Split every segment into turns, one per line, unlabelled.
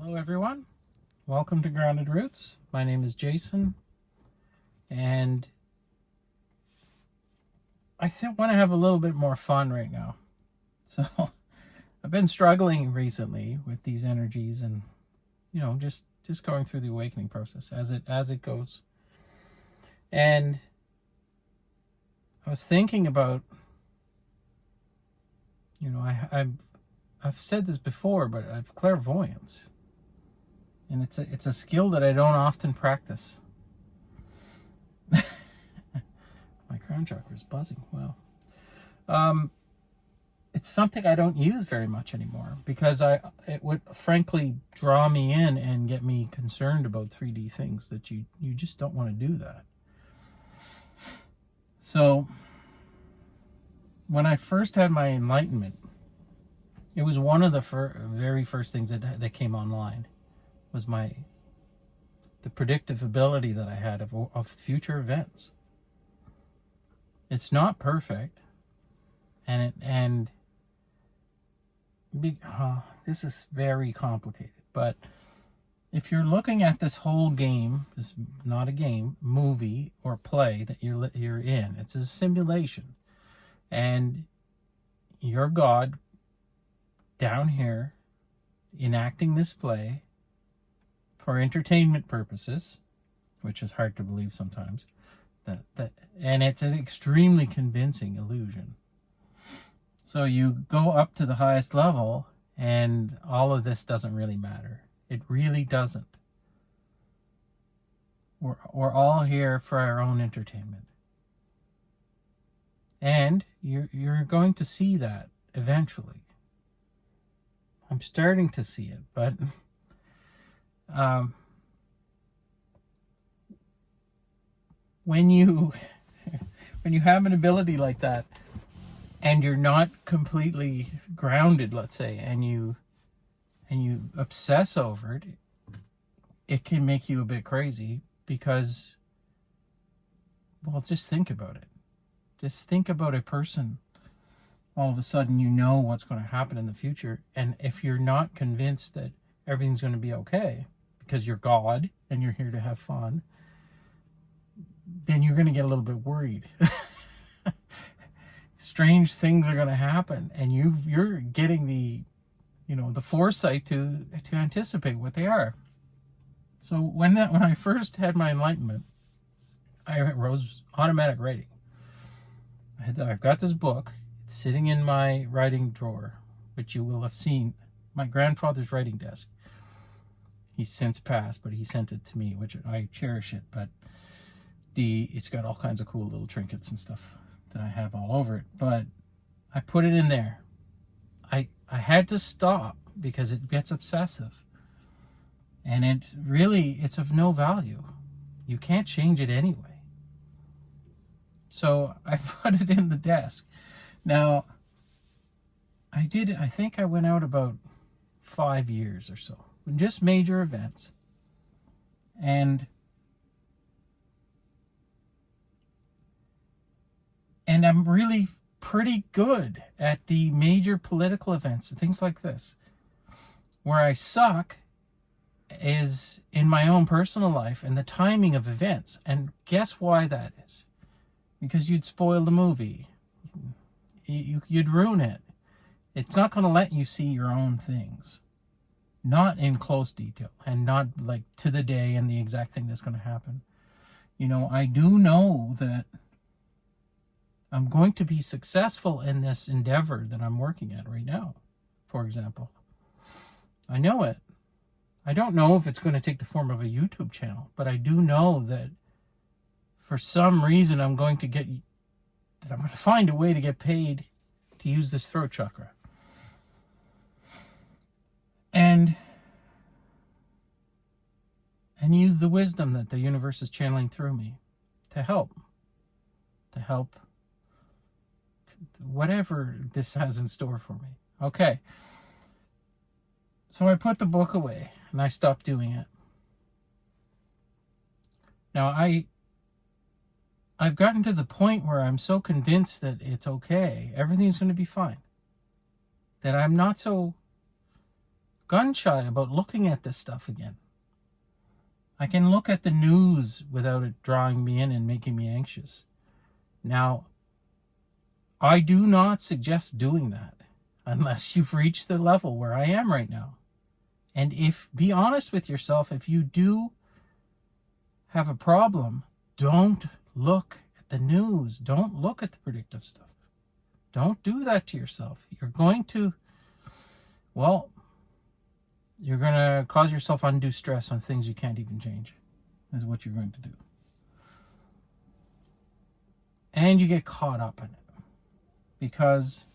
Hello everyone, welcome to Grounded Roots. My name is Jason, and I want to have a little bit more fun right now. So I've been struggling recently with these energies, and just going through the awakening process as it goes. And I was thinking about, I've said this before, but I've clairvoyance. And it's a skill that I don't often practice. My crown chakra is buzzing. Wow. It's something I don't use very much anymore because it would frankly draw me in and get me concerned about 3D things that you just don't want to do that. So when I first had my enlightenment, it was one of the very first things that came online. Was the predictive ability that I had of future events. It's not perfect, and this is very complicated. But if you're looking at this whole game, this not a game, movie or play that you're in, it's a simulation, and you're God down here enacting this play for entertainment purposes, which is hard to believe sometimes, and it's an extremely convincing illusion. So you go up to the highest level, and all of this doesn't really matter. It really doesn't. We're all here for our own entertainment, and you're going to see that eventually. I'm starting to see it, but when you have an ability like that and you're not completely grounded, let's say, and you obsess over it, it can make you a bit crazy because, well, just think about it. Just think about a person. All of a sudden, you know what's going to happen in the future, and if you're not convinced that everything's going to be okay because you're God and you're here to have fun, then you're going to get a little bit worried. Strange things are going to happen, and you're getting the foresight to anticipate what they are. So when I first had my enlightenment, I was automatic writing. I've got this book. It's sitting in my writing drawer, which you will have seen. My grandfather's writing desk. He's since passed, but he sent it to me, which I cherish it. But it's got all kinds of cool little trinkets and stuff that I have all over it. But I put it in there. I had to stop because it gets obsessive. And it's of no value. You can't change it anyway. So I put it in the desk. Now, I think I went out about 5 years or so, just major events, and I'm really pretty good at the major political events and things like this. Where I suck is in my own personal life and the timing of events, and guess why that is? Because you'd spoil the movie. You'd ruin it. It's not going to let you see your own things. Not in close detail and not like to the day and the exact thing that's going to happen. I do know that I'm going to be successful in this endeavor that I'm working at right now, for example. I know it. I don't know if it's going to take the form of a YouTube channel, but I do know that for some reason I'm going to find a way to get paid to use this throat chakra. And use the wisdom that the universe is channeling through me to help whatever this has in store for me. Okay. So I put the book away and I stopped doing it. Now I've gotten to the point where I'm so convinced that it's okay, everything's going to be fine, that I'm not so gun shy about looking at this stuff again. I can look at the news without it drawing me in and making me anxious. Now, I do not suggest doing that unless you've reached the level where I am right now. And be honest with yourself, if you do have a problem, don't look at the news. Don't look at the predictive stuff. Don't do that to yourself. You're going to cause yourself undue stress on things you can't even change, is what you're going to do. And you get caught up in it. Because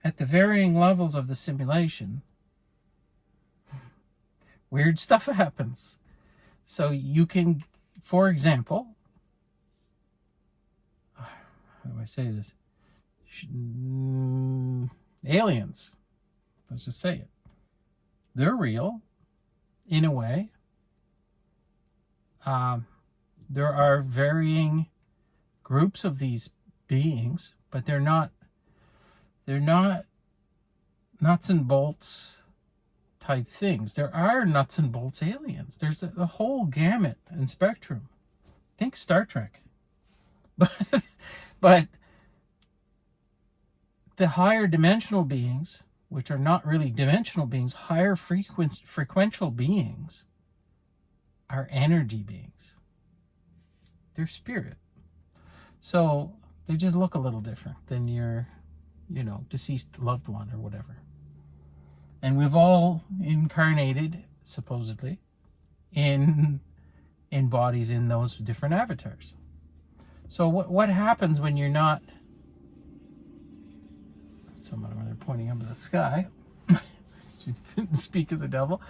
at the varying levels of the simulation, weird stuff happens. So you can, for example, how do I say this? Aliens. Let's just say it. They're real, in a way. There are varying groups of these beings, but they're not nuts and bolts type things. There are nuts and bolts aliens. There's a whole gamut and spectrum. Think Star Trek. But the higher dimensional beings, which are not really dimensional beings, higher frequential beings, are energy beings. They're spirit. So they just look a little different than your, deceased loved one or whatever. And we've all incarnated, supposedly, in bodies in those different avatars. So what happens when you're not... Someone over there pointing up at the sky. Speak of the devil.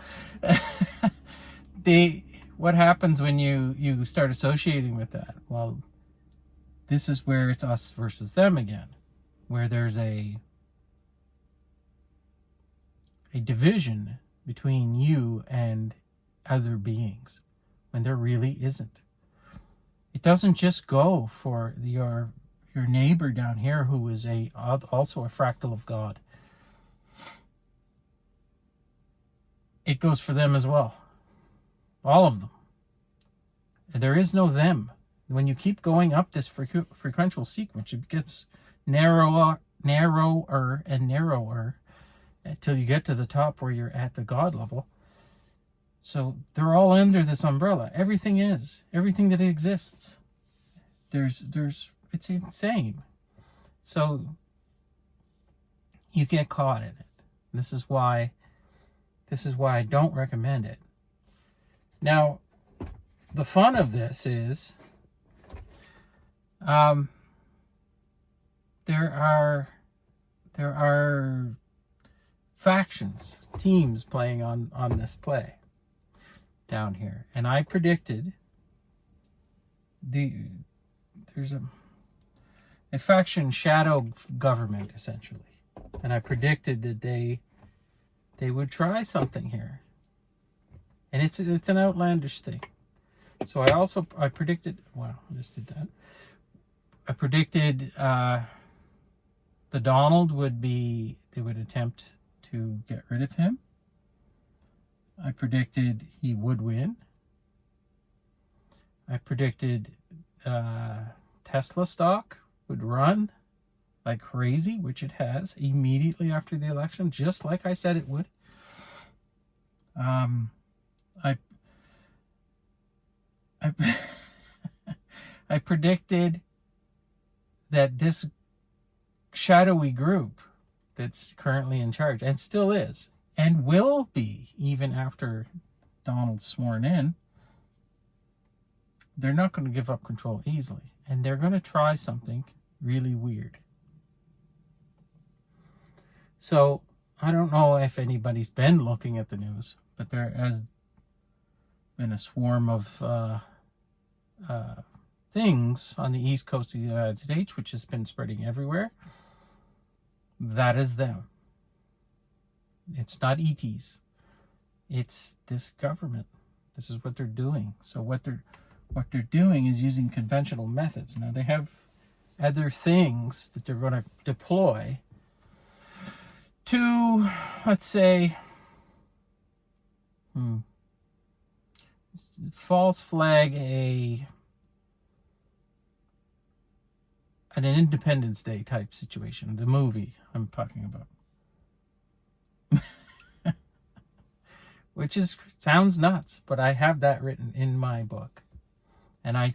What happens when you start associating with that? Well, this is where it's us versus them again, where there's a division between you and other beings when there really isn't. It doesn't just go for your neighbor down here who is also a fractal of God. It goes for them as well. All of them. There is no them. When you keep going up this frequential sequence, it gets narrower and narrower until you get to the top where you're at the God level. So they're all under this umbrella. Everything that exists. It's insane. So you get caught in it. This is why I don't recommend it. Now, the fun of this is there are factions, teams playing on this play down here. And I predicted there's a faction shadow government, essentially. And I predicted that they would try something here. And it's an outlandish thing. So I predicted, wow, I just did that. I predicted the Donald they would attempt to get rid of him. I predicted he would win. I predicted Tesla stock would run like crazy, which it has, immediately after the election, just like I said it would. I predicted that this shadowy group that's currently in charge, and still is, and will be even after Donald's sworn in, they're not going to give up control easily. And they're going to try something really weird. So, I don't know if anybody's been looking at the news, but there has been a swarm of things on the east coast of the United States, which has been spreading everywhere. That is them. It's not ETs. It's this government. This is what they're doing. So what they're doing is using conventional methods. Now they have other things that they're going to deploy to, let's say, false flag an Independence Day type situation. The movie I'm talking about. Which sounds nuts, but I have that written in my book. And I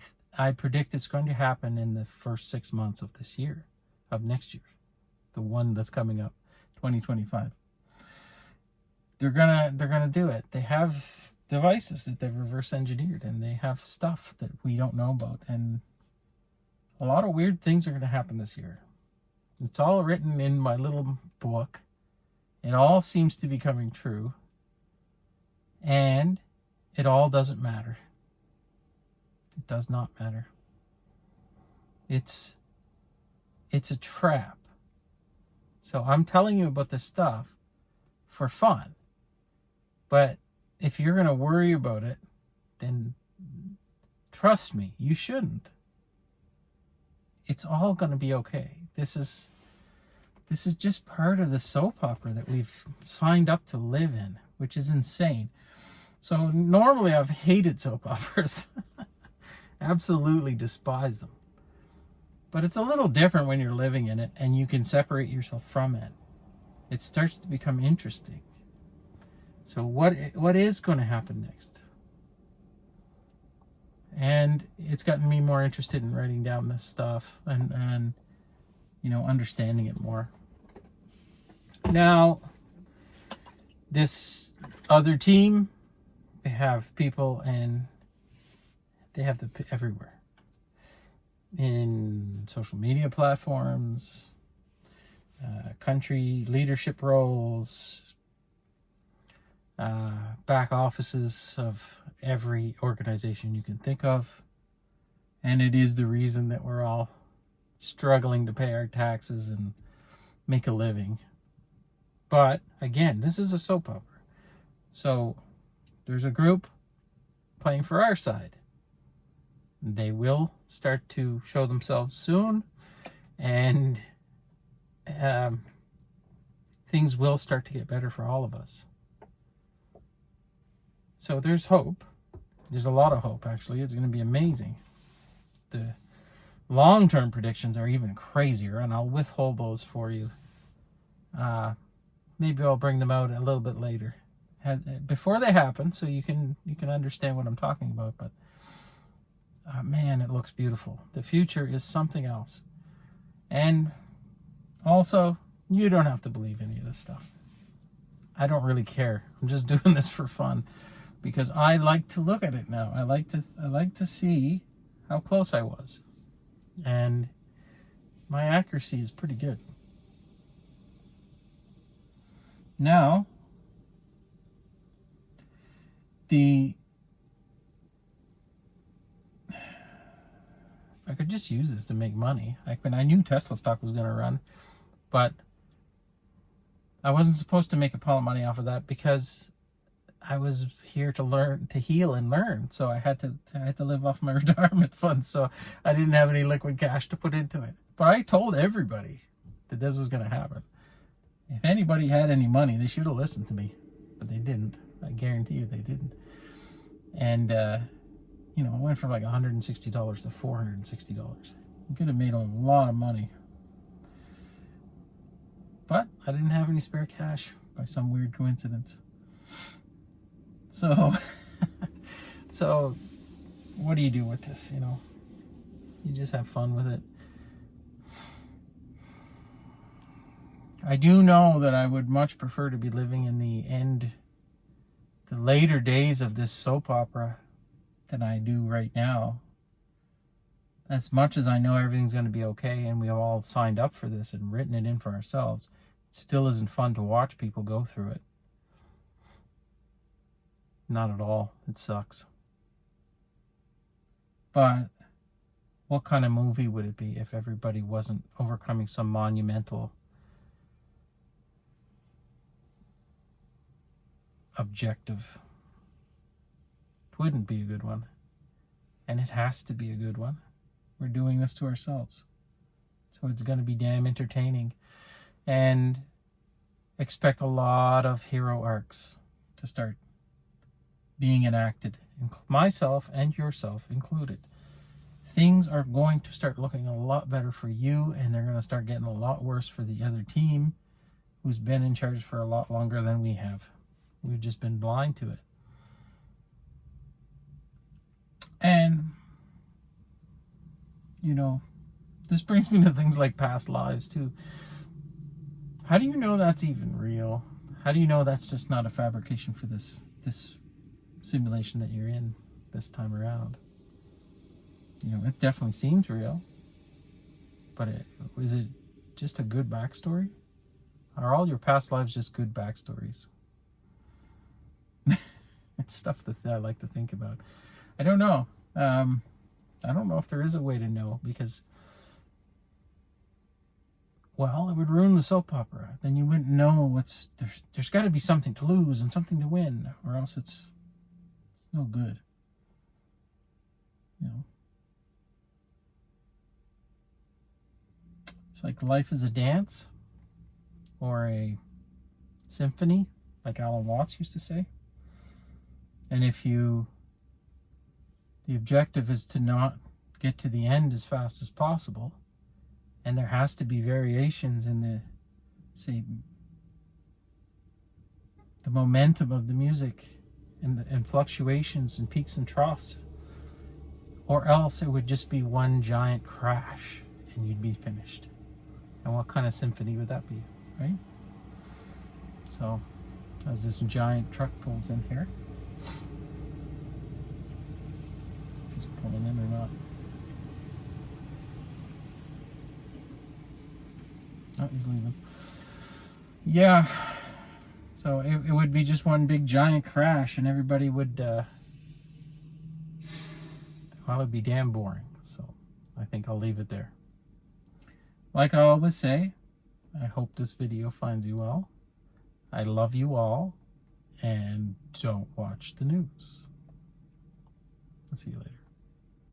predict it's going to happen in the first 6 months of this year, of next year. The one that's coming up, 2025. They're gonna do it. They have devices that they've reverse engineered, and they have stuff that we don't know about, and a lot of weird things are gonna happen this year. It's all written in my little book. It all seems to be coming true, and it all doesn't matter. It does not matter. It's a trap. So I'm telling you about this stuff for fun. But if you're going to worry about it, then trust me, you shouldn't. It's all going to be okay. This is just part of the soap opera that we've signed up to live in, which is insane. So normally I've hated soap operas. Absolutely despise them. But it's a little different when you're living in it and you can separate yourself from it. It starts to become interesting. So what is going to happen next? And it's gotten me more interested in writing down this stuff and understanding it more. Now, this other team, they have people and they have them everywhere. In social media platforms, country leadership roles, back offices of every organization you can think of. And it is the reason that we're all struggling to pay our taxes and make a living. But again, this is a soap opera. So there's a group playing for our side. They will start to show themselves soon, and things will start to get better for all of us. So there's hope. There's a lot of hope, actually. It's going to be amazing. The long-term predictions are even crazier, and I'll withhold those for you. Maybe I'll bring them out a little bit later, before they happen, so you can understand what I'm talking about. But man, it looks beautiful. The future is something else. And also, you don't have to believe any of this stuff. I don't really care. I'm just doing this for fun because I like to look at it now. I like to see how close I was. And my accuracy is pretty good. Now, I could just use this to make money. I knew Tesla stock was going to run, but I wasn't supposed to make a pile of money off of that because I was here to learn, to heal and learn. So I had to live off my retirement funds. So I didn't have any liquid cash to put into it. But I told everybody that this was going to happen. If anybody had any money, they should have listened to me, but they didn't. I guarantee you they didn't. And it went from like $160 to $460. You could have made a lot of money. But I didn't have any spare cash by some weird coincidence. So, what do you do with this, You just have fun with it. I do know that I would much prefer to be living in the later days of this soap opera than I do right now. As much as I know everything's going to be okay and we all signed up for this and written it in for ourselves, it still isn't fun to watch people go through it. Not at all. It sucks. But what kind of movie would it be if everybody wasn't overcoming some monumental objective? It wouldn't be a good one. And it has to be a good one. We're doing this to ourselves. So it's going to be damn entertaining. And expect a lot of hero arcs to start being enacted, myself and yourself included. Things are going to start looking a lot better for you, and they're going to start getting a lot worse for the other team who's been in charge for a lot longer than we have. We've just been blind to it. And, this brings me to things like past lives too. How do you know that's even real? How do you know that's just not a fabrication for this simulation that you're in this time around? It definitely seems real, but is it just a good backstory? Are all your past lives just good backstories? It's stuff that I like to think about. I don't know. I don't know if there is a way to know, because, well, it would ruin the soap opera. Then you wouldn't know there's got to be something to lose and something to win, or else it's no good. It's like life is a dance or a symphony, like Alan Watts used to say. And if the objective is to not get to the end as fast as possible, and there has to be variations in the momentum of the music and fluctuations and peaks and troughs, or else it would just be one giant crash and you'd be finished. And what kind of symphony would that be, right? So, as this giant truck pulls in here, if he's pulling in or not. Oh, he's leaving. Yeah. So it would be just one big giant crash, and everybody would, it'd be damn boring. So I think I'll leave it there. Like I always say, I hope this video finds you well. I love you all, and don't watch the news. I'll see you later.